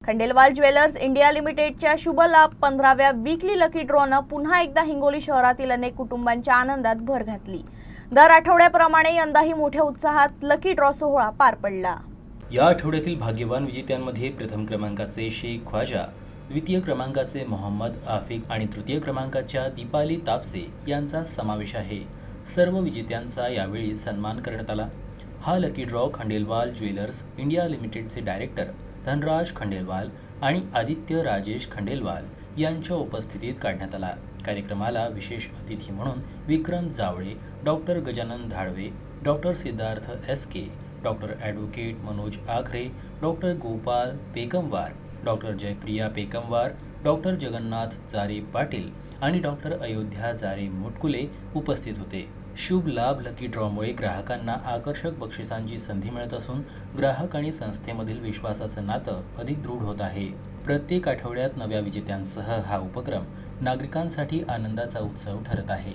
Khandelwal jewellers India लिमिटेडच्या शुभ लाभ 15व्या वीकली लकी ड्रॉनं पुन्हा एकदा हिंगोली शहरातील अनेक कुटुंबांच्या आनंदात भर घातली। दर आठवड्याप्रमाणे यंदाही मोठ्या उत्साहात लकी ड्रॉ सोहळा पार पडला। या आठवड्यातील भाग्यवान विजेत्यांमध्ये प्रथम क्रमांकाचे शेख ख्वाजा, द्वितीय क्रमांकाचे मोहम्मद आफिक आणि तृतीय क्रमांकाच्या दीपाली तापसे यांचा समावेश आहे। सर्व विजेत्यांचा यावेळी सन्मान करण्यात आला। हा lucky draw Khandelwal jewellers India लिमिटेडचे डायरेक्टर धनराज खंडेलवाल आणि आदित्य राजेश खंडेलवाल यांच्या उपस्थितीत काढण्यात आला। कार्यक्रमाला विशेष अतिथी म्हणून Vikram Jawale, doctor Gajanan Dhadve, doctor Siddharth SK, doctor advocate Manoj Akhare, doctor Gopal Pekamwar, doctor Jaypriya Pekamwar, doctor Jagannath Jare Patil आणि डॉक्टर अयोध्या जारे मुटकुले उपस्थित होते। शुभ लाभ लकी ड्रॉमुळे ग्राहकांना आकर्षक बक्षिसांची संधी मिळत असून ग्राहक आणि संस्थेमधील विश्वासाचं नातं अधिक दृढ होत आहे। प्रत्येक आठवड्यात नव्या विजेत्यांसह हा उपक्रम नागरिकांसाठी आनंदाचा उत्सव ठरत आहे।